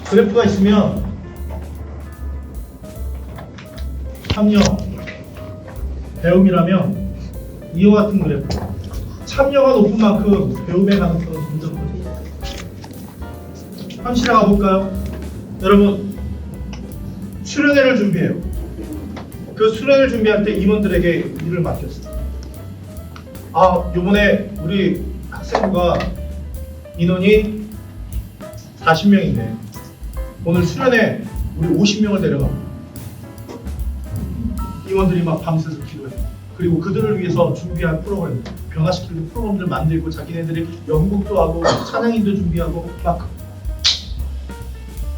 그래프가 있으면 참여, 배움이라면 이와 같은 그래프. 참여가 높은 만큼 배움의 가능성은 점점 커져요. 한번 실행해 볼까요? 여러분, 수련회를 준비해요. 그 수련회를 준비할 때 임원들에게 일을 맡겼어요. 아, 요번에 우리 학생부가 인원이 40명인데 오늘 수련회 우리 50명을 데려가. 임원들이 막 밤새서 기도해요. 그리고 그들을 위해서 준비한 프로그램, 변화시키는 프로그램들을 만들고 자기네들이 연극도 하고 찬양인도 준비하고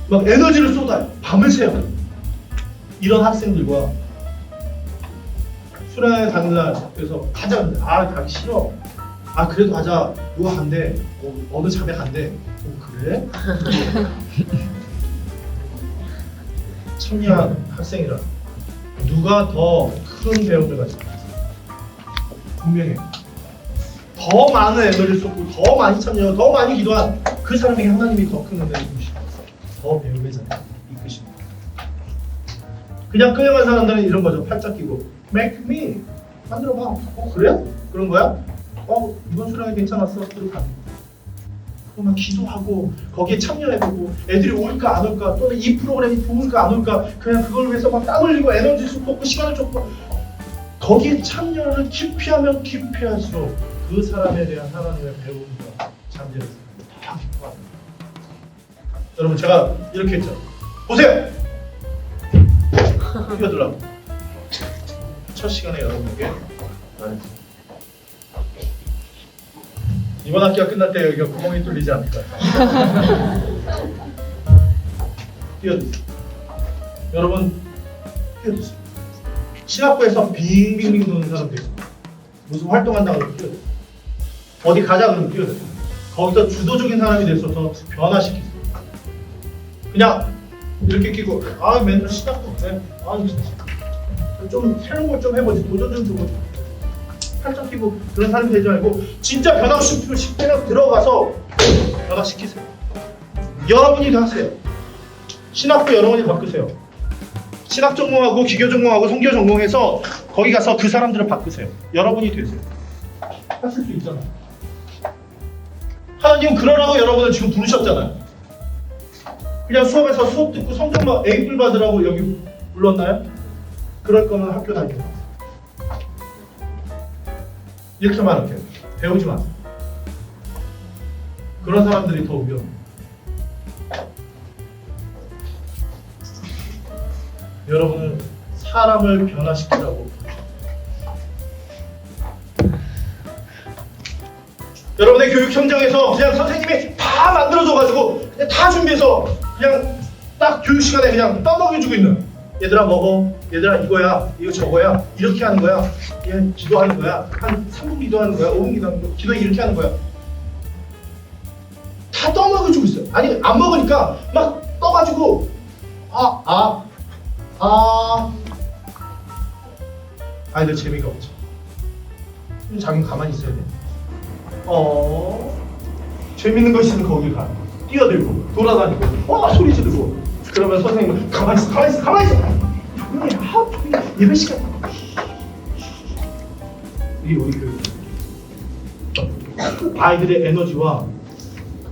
막 에너지를 쏟아요. 밤을 새요. 이런 학생들과 수련회 당일날 그래서 가자. 가기 싫어. 그래도 가자. 누가 간대? 어느 자매 간대? 그래? 참여한 학생이라 누가 더 큰 배움을 가질까? 분명해. 더 많은 에너지를 쏟고 더 많이 참여하고 더 많이 기도한 그 사람에게 하나님이 더 큰 은혜를 주시고 더 배움의 자리를 이끄십니다. 그냥 끌려간 사람들은 이런 거죠. 팔짱 끼고 Make me 만들어봐. 그래? 그런 거야? 이번 수련회 괜찮았어? 그리고 가는 거야. 그러면 기도하고 거기에 참여해보고 애들이 올까 안 올까 또는 이 프로그램이 좋을까 안 올까 그냥 그걸 위해서 막 땀 흘리고 에너지 쏟고 시간을 쏟고 거기에 참여를 깊이하면 깊이할수록 그 사람에 대한 하나님의 배움과 잠재력이 다 깊어갑니다. 여러분, 제가 이렇게 했죠. 보세요. 뛰어들라고 첫 시간에 여러분에게 말했습니다. 이번 학기가 끝날 때 여기가 구멍이 뚫리지 않을까요? 뛰어드세요. 여러분, 뛰어드세요. 신학부에서 빙빙빙 도는 사람들 있습니다. 무슨 활동한다고 그러면 뛰어드세요. 어디 가자 그러면 뛰어드세요. 거기서 주도적인 사람이 돼서 변화시키세요. 그냥 이렇게 끼고 맨날 신학부 네. 좀 새로운 걸 좀 해보지. 도전 좀 줘보지. 팔짱 끼고 그런 사람이 되지 말고 진짜 변화시키고 싶으면 들어가서 변화시키세요. 여러분이 다 하세요. 신학부 여러분이 바꾸세요. 신학 전공하고 기교 전공하고 성교 전공해서 거기 가서 그 사람들을 바꾸세요. 여러분이 되세요. 하실 수 있잖아요. 하나님은 그러라고 여러분을 지금 부르셨잖아요. 그냥 수업에서 수업 듣고 성적만 A뿔 받으라고 여기 불렀나요? 그럴 거면 학교 다니고 이렇게 말할게요. 배우지 마세요. 그런 사람들이 더 위험해요. 여러분은 사람을 변화시키라고. 여러분의 교육 현장에서 그냥 선생님이 다 만들어줘가지고 그냥 다 준비해서 그냥 딱 교육 시간에 그냥 떠먹여주고 있는 얘들아 먹어, 얘들아 이거야, 이거 저거야, 이렇게 하는 거야, 얘 기도하는 거야, 한 3분 기도하는 거야, 5분 기도하는 거야, 기도 이렇게 하는 거야. 다 떠먹여주고 있어요. 아니 안 먹으니까 막 떠가지고 아이들 재미가 없죠. 자기는 가만히 있어야 돼. 재밌는 거 있으면 거길 가. 뛰어들고 돌아다니고 소리 지르고 그러면 선생님은 가만히 있어. 예배 시간. 이게 우리 교육. 아이들의 에너지와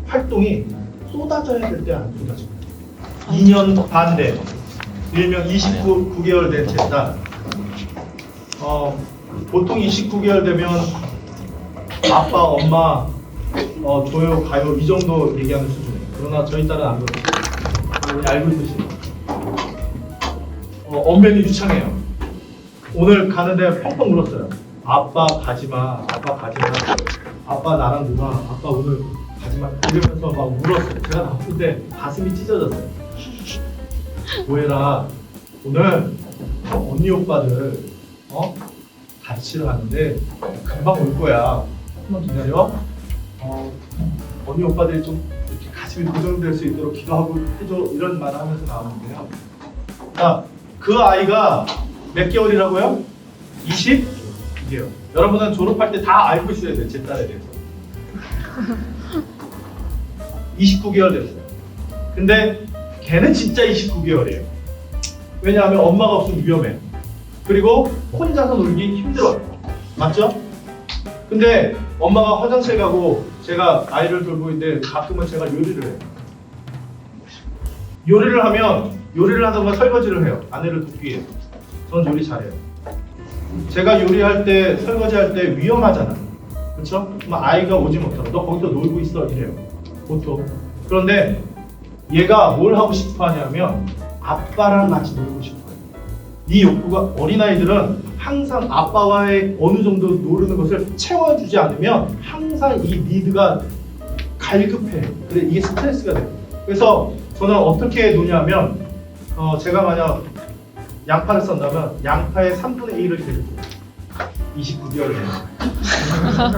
활동이 쏟아져야 될 때 안 쏟아집니다. 2년 반 된 일명 29개월 된 제 딸. 보통 29개월 되면 아빠, 엄마, 줘요, 가요 이 정도 얘기하는 수준이에요. 그러나 저희 딸은 안 그렇습니다. 알고 있듯이 언변이 유창해요. 오늘 가는데 펑펑 울었어요. 아빠 가지마, 아빠 나랑 놀아, 아빠 오늘 가지마 이러면서 막 울었어요. 제가 나쁜데 가슴이 찢어졌어요. 뭐해라, 오늘 언니 오빠들 가르치러 가는데 금방 올 거야. 한번 기다려. 언니 오빠들이 좀 이렇게 가슴이 고정될 수 있도록 기도하고 해줘, 이런 말을 하면서 나오는데요. 그 아이가 몇 개월이라고요? 22개월. 여러분은 졸업할 때 다 알고 있어야 돼요. 제 딸에 대해서. 29개월 됐어요. 근데 걔는 진짜 29개월이에요. 왜냐하면 엄마가 없으면 위험해. 그리고 혼자서 놀기 힘들어요. 맞죠? 근데 엄마가 화장실 가고 제가 아이를 돌보고 있는데 가끔은 제가 요리를 해요. 요리를 하던가 설거지를 해요. 아내를 돕기 위해서. 전 요리 잘해요. 제가 요리할 때, 설거지할 때 위험하잖아요. 그렇죠? 아이가 오지 못하고 너 거기서 놀고 있어 이래요. 보통. 그런데 얘가 뭘 하고 싶어 하냐면 아빠랑 같이 놀고 싶어요. 이 욕구가, 어린아이들은 항상 아빠와의 어느 정도 노르는 것을 채워주지 않으면 항상 이 니드가 갈급해. 그래, 이게 스트레스가 돼요. 그래서 저는 어떻게 노냐면 제가 만약 양파를 썬다면 양파의 3분의 1을 드릴게요. 29개월 전.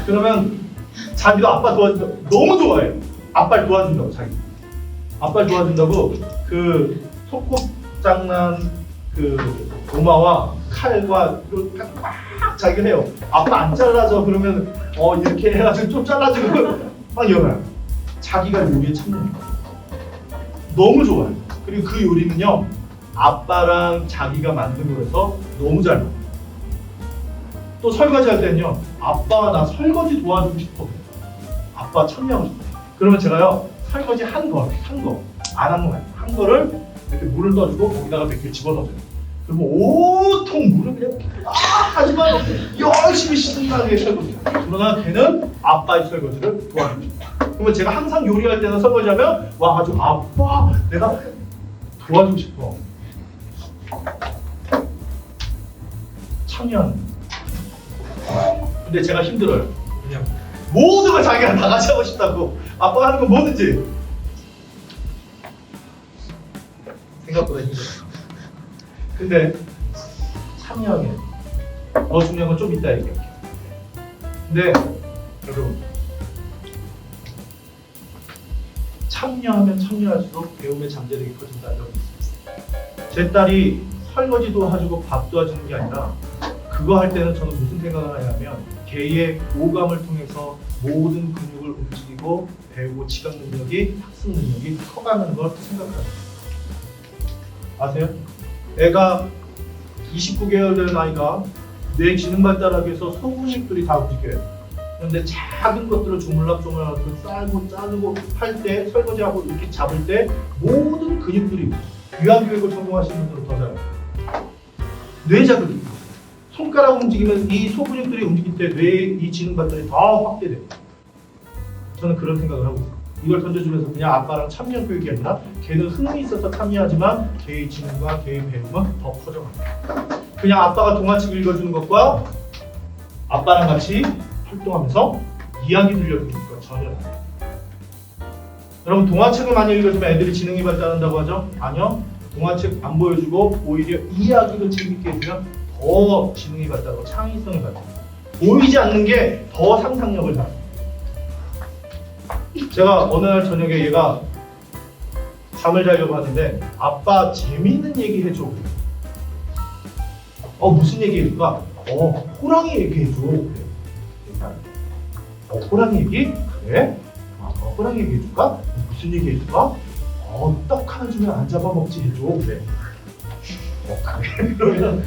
그러면 자기도 아빠 도와준다. 너무 좋아해요. 아빠를 도와준다고 자기. 아빠를 도와준다고 그 소꿉장난 그 도마와 칼과 막 자기가 해요. 아빠 안 잘라줘 그러면 이렇게 해가지고 좀 잘라주고 막 이러요. 자기가 요리에 참여해요. 너무 좋아요. 그리고 그 요리는요 아빠랑 자기가 만든 거라서 너무 잘 먹어요. 또 설거지 할 때는요 아빠 나 설거지 도와주고 싶어. 아빠 참여하고 싶어. 그러면 제가요 설거지 한 거 안 한 거예요. 한 거를 이렇게 물을 떠주고 거기다가 이렇게 집어넣어요. 그러면 온통 물을 그냥 하지만 열심히 신나게 설거지. 그러나 걔는 아빠의 설거지를 도와주고 싶어. 그러면 제가 항상 요리할 때는 설거지하면 와가지고 아빠 내가 도와주고 싶어. 참여하는. 근데 제가 힘들어요. 그냥 모든 걸 자기가 다 같이 하고 싶다고. 아빠가 하는 건 뭐든지. 생각보다 힘들어. 근데 참여하게. 더 중요한 건 좀 이따 얘기할게. 근데 여러분 참여하면 참여할수록 배움의 잠재력이 커진다는 점이 있습니다. 제 딸이 설거지 도와주고 밥 도와주는 게 아니라 그거 할 때는 저는 무슨 생각을 하냐면 걔의 오감을 통해서 모든 근육을 움직이고 배우고 지각 능력이 학습 능력이 커가는 걸 생각합니다. 아세요? 애가 29개월 된 아이가 뇌 기능 발달하기 위해서 소근육들이 다 움직여요. 그런데 작은 것들을 조물락조물락 쌀고 자르고 할 때 설거지하고 이렇게 잡을 때 모든 근육들이 유아교육을 전공하시는 분들은 더 잘해요. 뇌자극이 손가락 움직이면 이 소근육들이 움직일 때 뇌의 이 지능 발달이 더 확대돼요. 저는 그런 생각을 하고 있어요. 이걸 던져주면서 그냥 아빠랑 참여 교육이 아니라 걔는 흥이 있어서 참여하지만 걔의 지능과 걔의 배움은 더 커져갑니다. 그냥 아빠가 동화책 읽어주는 것과 아빠랑 같이 활동하면서 이야기 들려주는 것과 전혀 다르다. 여러분 동화책을 많이 읽어주면 애들이 지능이 발달한다고 하죠? 아니요. 동화책 안 보여주고 오히려 이야기를 재밌게 해주면 더 지능이 발달하고 창의성이 발달합니다. 보이지 않는 게 더 상상력을 낳아요. 제가 어느 날 저녁에 얘가 잠을 자려고 하는데 아빠 재미있는 얘기 해줘. 무슨 얘기 해줄까? 호랑이 얘기 해줘. 그래. 호랑이 얘기? 그래? 호랑이 얘기 해줄까? 무슨 얘기 해줄까? 떡 하나 주면 안 잡아먹지 해줘. 그래. 그래. 그러면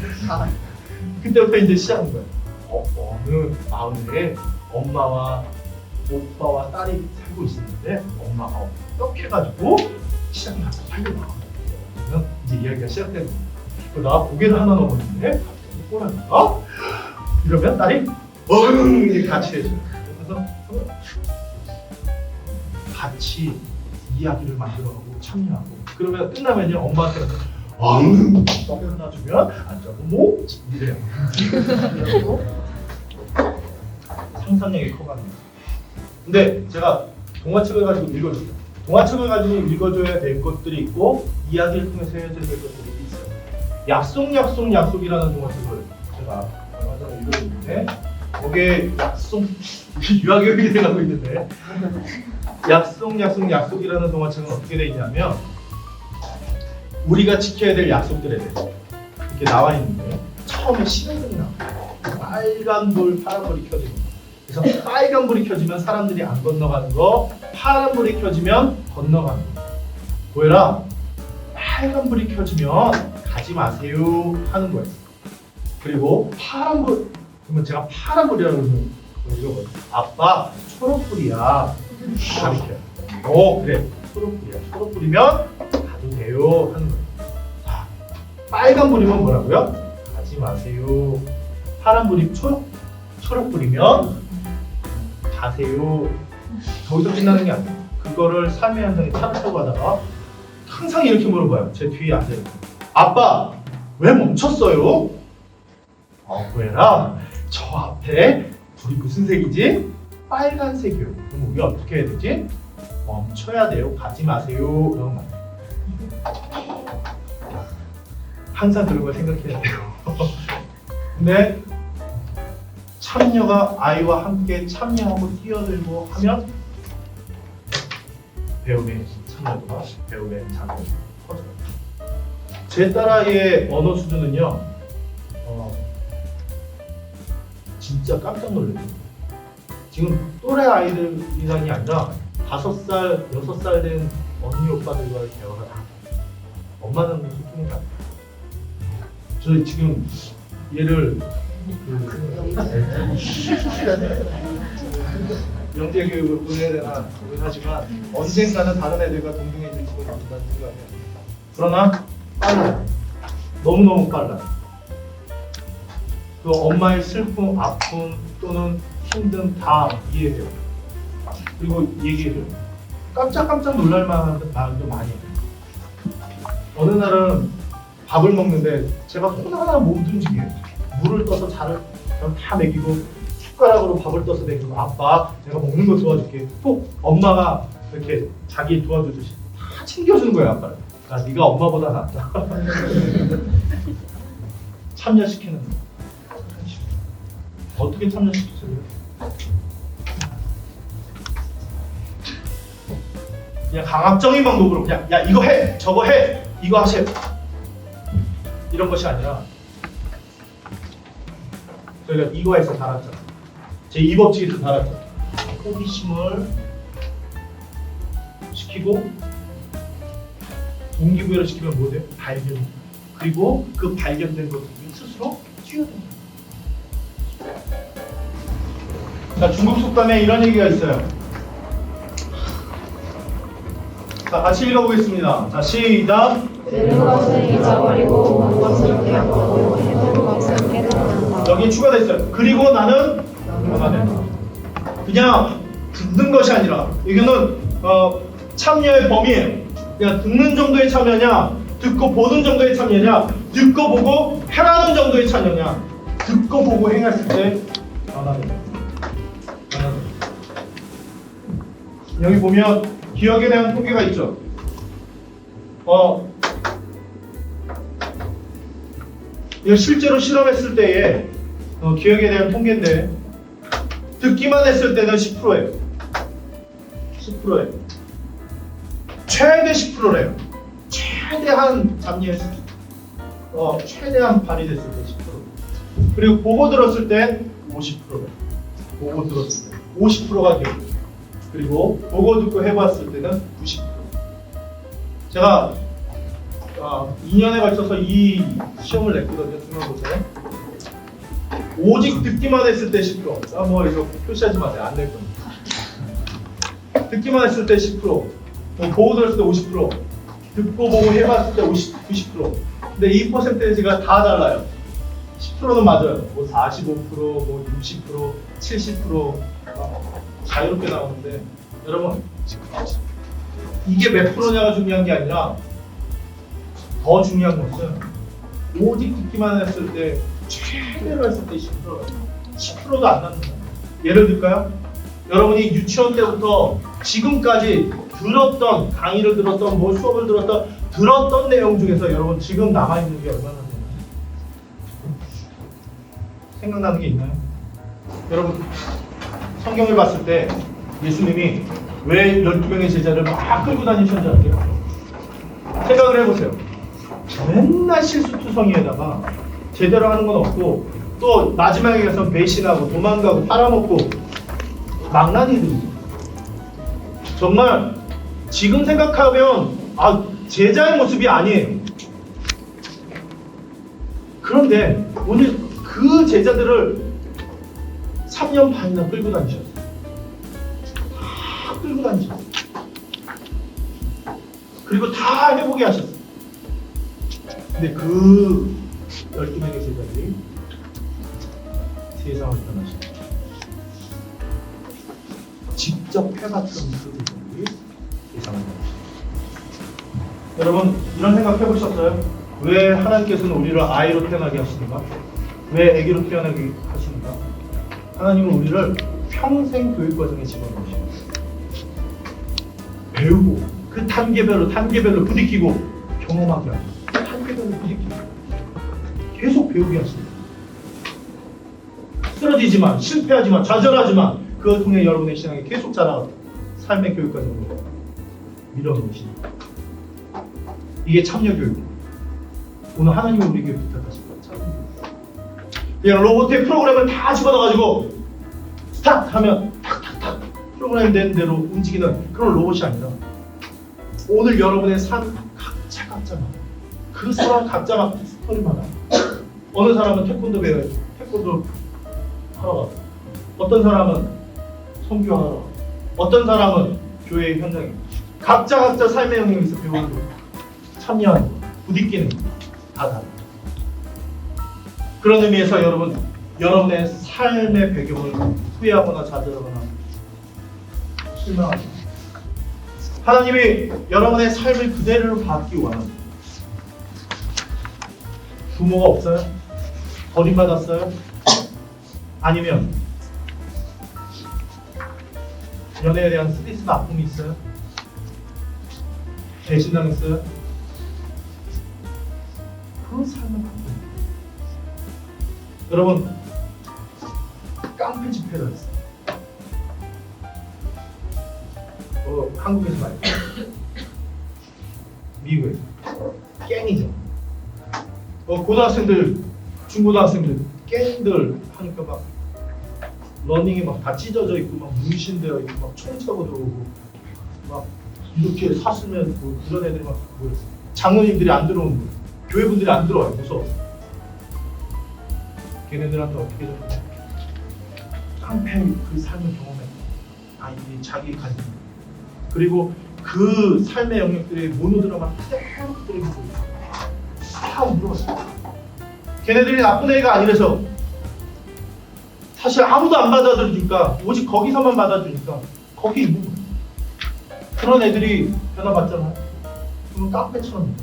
그때부터 이제 시작한 거야. 어느 마을에 엄마와 오빠와 딸이 살고 있었는데 엄마가 떡해가지고 시장에 가서 팔려나와. 그러면 이제 이야기가 시작되는 거야. 나 고개를 하나 넘었는데 갑자기 호랑이가 이러면 딸이 이렇게 같이 해줘요. 그래서 같이 이야기를 만들어가고 참여하고 그러면 끝나면요 엄마한테 떡 하나 주면 안 잡고 이래요. 상상력이 커갑니다. 근데 제가 동화책을 가지고 읽어줘요. 동화책을 가지고 읽어줘야 될 것들이 있고 이야기를 통해서 해야 될 것들이 있어요. 약속이라는 동화책을 제가 얼마 전에 읽어줬는데 거기에 유아교육이 돼가고 있는데 약속이라는 동화책은 어떻게 돼 있냐면 우리가 지켜야 될 약속들에 대해서 이렇게 나와 있는데 처음에 신호등이 나와요. 빨간불, 파란불이 켜지는 거. 그래서 빨간불이 켜지면 사람들이 안 건너가는 거, 파란불이 켜지면 건너가는 거. 보여라, 빨간불이 켜지면 가지 마세요 하는 거예요. 그리고 파란불, 그러면 제가 파란불이라고 그러면 이거 아빠 초록불이야 가르쳐요. 그래 초록불이야. 초록불이면 가도 돼요 하는 거예요. 자, 빨간불이면 뭐라고요? 가지 마세요. 파란불이 초록불이면 가세요. 거기서 끝나는 게 아니에요. 그거를 삶의 현장에 차를 하다가 항상 이렇게 물어봐요. 제 뒤에 앉아있고 아빠 왜 멈췄어요? 왜라? 저 앞에 불이 무슨 색이지? 빨간색이요. 그럼 우리가 어떻게 해야 되지? 멈춰야 돼요. 가지 마세요. 이런 거. 항상 그런 걸 생각해야 돼요. 근데 참여가 아이와 함께 참여하고 뛰어들고 하면 배움의 참여도가 배움의 장점이 커져요. 제 딸아이의 언어 수준은요, 진짜 깜짝 놀랐어요. 지금 또래 아이들이란이 아니라 5살, 6살 된 언니 오빠들과의 대화가 다 엄마는 소통이 다. 저 지금 얘를 영재 교육을 보내야 되나 고민하지만 언젠가는 다른 애들과 동등해질지도 모른다는 생각에 그러나 빨라요. 너무너무 빨라요. 그 엄마의 슬픔, 아픔 또는 힘듦 다 이해해요. 그리고 얘기해줘요. 깜짝깜짝 놀랄만한 말도 많이 해요. 어느 날은 밥을 먹는데 제가 하나하나 못 움직여요. 물을 떠서 다 먹이고 숟가락으로 밥을 떠서 먹이고 아빠 내가 먹는 거 도와줄게. 또 엄마가 이렇게 자기 도와주듯이 다 챙겨주는 거예요. 아빠를. 네가 엄마보다 낫다. 참여시키는 거. 어떻게 참여시키세요? 그냥 강압적인 방법으로 그냥 야 이거 해 저거 해 이거 하세요 이런 것이 아니라 저희가 이거에서 달았잖아요. 제 2법칙에서 달았잖아요. 호기심을 시키고 동기부여를 시키면 뭐 돼요? 발견. 그리고 그 발견된 것을 스스로 뛰어듭니다. 자, 중국 속담에 이런 얘기가 있어요. 자, 같이 읽어보겠습니다. 자, 시작. 들은 것을 잊어버리고 본 것을 기억하고 해본 것을 깨닫는다. 여기 추가되어 있어요. 그리고 나는 변화된다. 그냥 듣는 것이 아니라 이거는 참여의 범위예요. 그냥 듣는 정도의 참여냐, 듣고 보는 정도의 참여냐, 듣고 보고 해라는 정도의 참여냐, 듣고 보고 행했을 때 변화된다. 여기 보면 기억에 대한 통계가 있죠. 이거 실제로 실험했을 때의 기억에 대한 통계인데 듣기만 했을 때는 10%예요. 10%예요. 최대 10%래요. 최대한 잡리했을 때, 최대한 발휘됐을 때 10%. 그리고 보고 들었을 때 50%래요. 보고 들었을 때 50%가 기억. 그리고 보고 듣고 해봤을 때는 90%. 제가 2년에 걸쳐서 이 시험을 냈거든요. 중간고사에. 오직 듣기만 했을 때 10%. 뭐 이거 표시하지 마세요. 안 낼 겁니다. 듣기만 했을 때 10%. 보고 들었을 때 50%. 듣고 보고 해봤을 때 90%. 근데 이 퍼센테이지가 다 달라요. 10%는 맞아요. 뭐 45%, 뭐 60%, 70% 자유롭게 나오는데 여러분 이게 몇 프로냐가 중요한 게 아니라 더 중요한 것은 오직 듣기만 했을 때 최대로 했을 때 10%도 안 남는다. 예를 들까요? 여러분이 유치원 때부터 지금까지 들었던 강의를 들었던 뭐 수업을 들었던 내용 중에서 여러분 지금 남아있는 게 얼마나 되나요? 생각나는 게 있나요? 여러분 성경을 봤을 때 예수님이 왜 12명의 제자를 막 끌고 다니셨는지 아세요? 생각을 해보세요. 맨날 실수투성이에다가 제대로 하는 건 없고 또 마지막에 가서 배신하고 도망가고 팔아먹고 망나니들이죠. 정말 지금 생각하면 제자의 모습이 아니에요. 그런데 오늘 그 제자들을 3년 반이나 끌고 다니셨어요. 다 끌고 다니셨어요. 그리고 다 해보게 하셨어요. 근데 그 12명의 제자들이 세상을 떠나셨어요. 직접 해봤던 그 제자들이 세상을 떠나셨어요. 여러분 이런 생각 해보셨어요? 왜 하나님께서는 우리를 아이로 태어나게 하시는가? 왜 아기로 태어나게 하시는가? 하나님은 우리를 평생 교육 과정에 집어넣으시는 배우고 그 단계별로 부딪히고 경험하게 하고 단계별로 부딪히고 계속 배우게 하십니다. 쓰러지지만 실패하지만 좌절하지만 그걸 통해 여러분의 신앙이 계속 자라고 삶의 교육 과정으로 밀어넣으십니다. 이게 참여교육입니다. 오늘 하나님이 우리에게 부탁하신 것 참여교육. 그냥 로봇의 프로그램을 다 집어넣어가지고 스타트 하면 탁탁탁 프로그램 되는 대로 움직이는 그런 로봇이 아니라 오늘 여러분의 삶 각자마다 그 사람 각자마다 스토리마다 어느 사람은 태권도 배워요. 태권도 하러 가고 어떤 사람은 선교하러 가고 어떤 사람은 교회 현장에 각자 삶의 영역에서 배우는 거 참여하는 거 부딪히는 거 다 다릅니다. 그런 의미에서 여러분의 삶의 배경을 후회하거나 좌절하거나 실망하지 마세요. 하나님이 여러분의 삶을 그대로 받기 원합니다. 부모가 없어요? 버림받았어요? 아니면 연애에 대한 스트레스나 아픔이 있어요? 배신당했어요? 그 삶을 바꿉니다. 여러분 깡패 집회를 했어요. 한국에서 말이죠. 미국에서 갱이죠. 고등학생들, 중고등학생들 갱들 하니까 막 러닝이 막 다 찢어져 있고 막 문신되어 있고 막 총 차고 들어오고 막 이렇게 샀으면 그런 애들이 막 모였어요. 장로님들이 안 들어오는 거예요. 교회분들이 안 들어와요. 무서워. 걔네들한테 어떻게 좀 깡패 그 삶을 경험해. 아이들이 자기 가진 그리고 그 삶의 영역들의 모노드라마 그대로 그대로 다 물어봤어요. 걔네들이 나쁜 애가 아니라서 사실 아무도 안 받아들이니까 오직 거기서만 받아주니까 거기 있는 거예요. 그런 애들이 변화받잖아요. 그러면 깡패처럼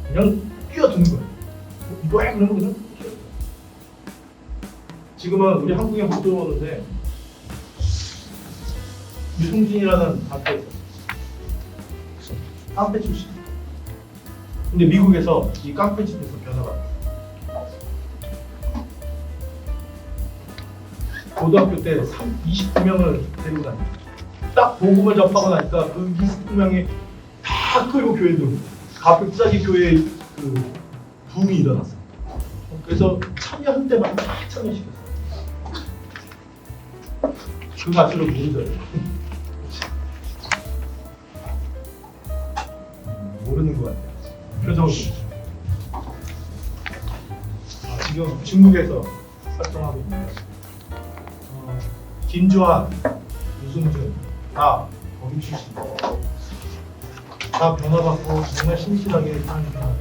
그냥 뛰어드는 거예요. 이거 해? 그러면 그냥 뛰어들어요. 지금은 우리 한국에 못 들어오는데 유승진이라는 가수가 있어요. 깡패 출신. 근데 미국에서 이 깡패 집에서 변화받았어요. 고등학교 때 29명을 데리고 다녔어요. 딱 복음을 접하고 나니까 그 29명이 다 끌고 교회 들어오고 갑자기 교회에 그 붐이 일어났어요. 그래서 참여한 때만 다 참여시켰어요. 그 가수를 모르잖아요. 모르는 것 같아요. 표정을 지금 중국에서 활동하고 있는데 김주환, 유승준 다 거기 출신. 다 변화받고 정말 신실하게 사는 변화.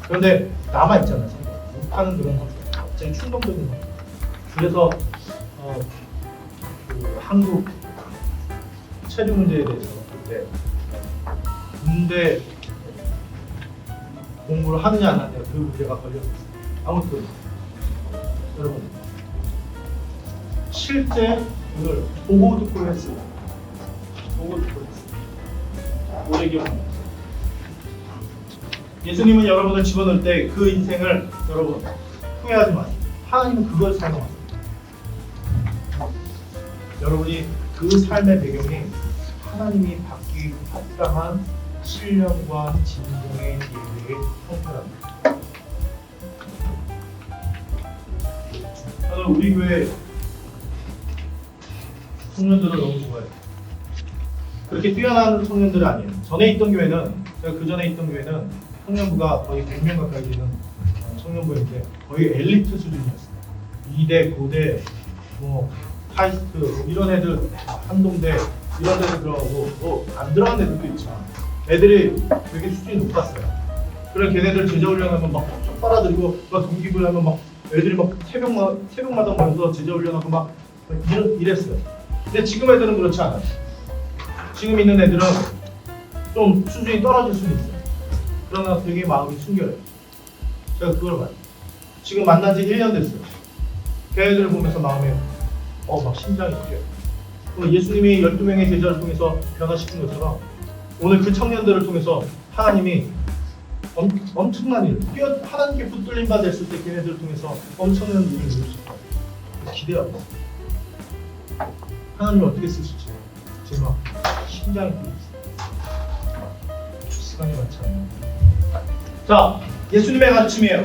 그런데 남아 있잖아요. 못하는 그런 것, 갑자기 충동적인 것. 그래서 그 한국 체류 문제에 대해서 그때 군대 공부를 하느냐 안 하느냐 그 문제가 걸렸어요. 아무튼 여러분 실제 오늘 보고 듣고 했어요. 보고 듣고 했어요. 오래 기억합니다. 예수님은 여러분을 집어넣을 때 그 인생을 여러분 후회하지 마세요. 하나님은 그걸 사용하세요. 여러분이 그 삶의 배경이 하나님이 받기 합당한 신령과 진정의 예배의 형태랍니다. 저는 우리 교회 청년들을 너무 좋아해요. 그렇게 뛰어난 청년들은 아니에요. 전에 있던 교회는 제가 그 전에 있던 교회는 청년부가 거의 100명 가까이 되는 청년부인데 거의 엘리트 수준이었어요. 2대, 9대, 뭐 카이스트 뭐 이런 애들 한동대 이런 데들 들어가고 뭐 안 들어간 애들도 있지만 애들이 되게 수준이 높았어요. 그래 걔네들 제자훈련하면 막 쭉 빨아들이고 막 동기부여하면 막 애들이 막 새벽마다 모여서 제자훈련하고 막 이랬어요. 근데 지금 애들은 그렇지 않아요. 지금 있는 애들은 좀 수준이 떨어질 수는 있어요. 그러나 되게 마음이 숨겨요. 제가 그걸 봐요. 지금 만난 지 1년 됐어요. 걔네들을 보면서 마음에 막 심장이 뛰어요. 예수님이 12명의 제자를 통해서 변화시킨 것처럼 오늘 그 청년들을 통해서 하나님이 엄청난 일, 하나님께 붙들림 받았을 때 걔네들을 통해서 엄청난 일을 이루실 거예요. 기대하고 있어요. 하나님이 어떻게 쓰실지 지금 막 심장이 뛰고 있어요. 시간이 많지 않네요. 자, 예수님의 가르침이에요.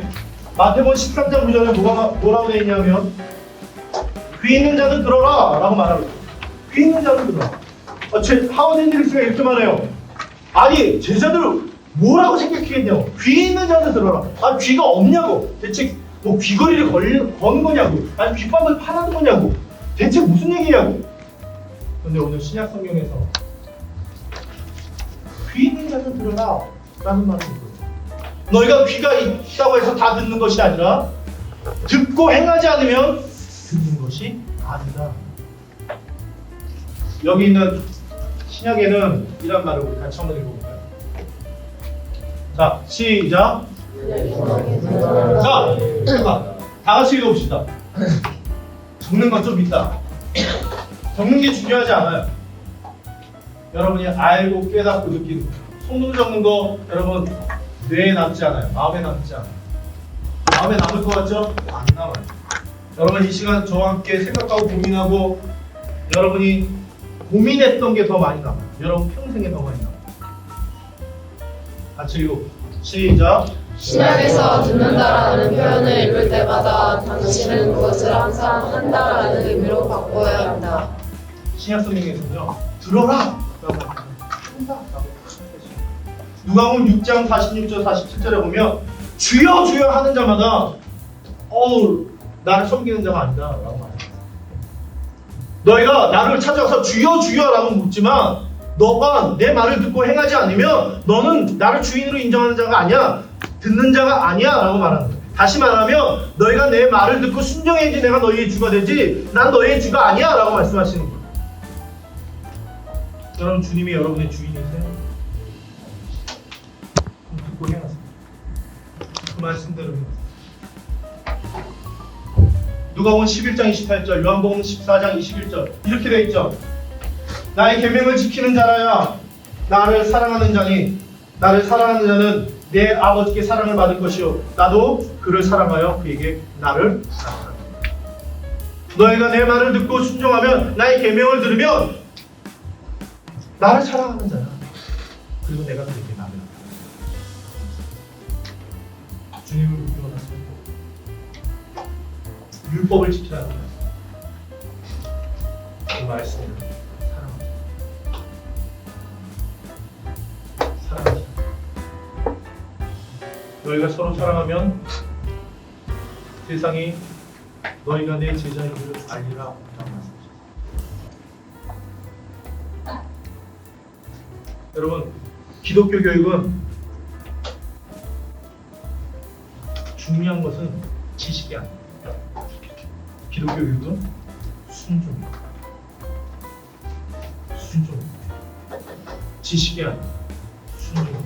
마태복음 13장 9절에 뭐라고 되어 있냐면 귀 있는 자는 들어라 라고 말하고 있어요. 귀 있는 자는 들어라. 하원 헨드릭스가 이렇게 말해요. 아니 제자들 뭐라고 생각하겠냐고. 귀 있는 자는 들어라. 아 귀가 없냐고. 대체 뭐 귀걸이를 거는 거냐고. 아니 귓밥을 파라는 거냐고. 대체 무슨 얘기냐고. 근데 오늘 신약 성경에서 귀 있는 자는 들어라 라는 말을 듣거든요. 너희가 귀가 있다고 해서 다 듣는 것이 아니라 듣고 행하지 않으면 듣는 것이 아니다. 여기 있는 신약에는 이란 말을 우리 같이 한번 읽어볼까요? 자, 시작. 자, 다 같이 읽어봅시다. 적는 건 좀 있다. 적는 게 중요하지 않아요. 여러분이 알고 깨닫고 느끼는 손으로 적는 거 여러분 뇌에 남지 않아요. 마음에 남지 않아요. 마음에 남을 것 같죠? 안 남아요. 여러분 이 시간 저와 함께 생각하고 고민하고 여러분이 고민했던 게 더 많이 남아요. 여러분 평생에 더 많이 남아요. 같이 읽어. 시작. 신약에서 듣는다라는 표현을 읽을 때마다 당신은 그것을 항상 한다라는 의미로 바꿔야 한다. 신약 성경에서는요. 들어라. 한다. 누가복음 6장 46절 47절에 보면 주여 주여 하는 자마다 나를 섬기는 자가 아니다 라고 말해요. 너희가 나를 찾아와서 주여 주여 라고 묻지만 너가 내 말을 듣고 행하지 않으면 너는 나를 주인으로 인정하는 자가 아니야. 듣는 자가 아니야 라고 말하는 거예요. 다시 말하면 너희가 내 말을 듣고 순종해야지 내가 너희의 주가 되지 난 너희의 주가 아니야 라고 말씀하시는 거예요. 여러분 주님이 여러분의 주인이세요? 듣고 행하세요. 그 말씀대로 행하세요. 누가복음 11장 28절, 요한복음 14장 21절 이렇게 되어 있죠. 나의 계명을 지키는 자라야 나를 사랑하는 자니 나를 사랑하는 자는 내 아버지께 사랑을 받을 것이요 나도 그를 사랑하여 그에게 나를 사랑하라. 너희가 내 말을 듣고 순종하면 나의 계명을 들으면 나를 사랑하는 자야. 그리고 내가 그에게 나를 주님을 믿어놨습니다. 율법을 지켜야 합니다. 그 말씀을 사랑하자. 너희가 서로 사랑하면 세상이 너희가 내 제자인 줄을 알리라 라고 말씀하셨습니다. 여러분 기독교 교육은 중요한 것은 지식이 아닙니다. 기독교 교육은 순종입니다. 순종. 지식이 아닙니다. 순종.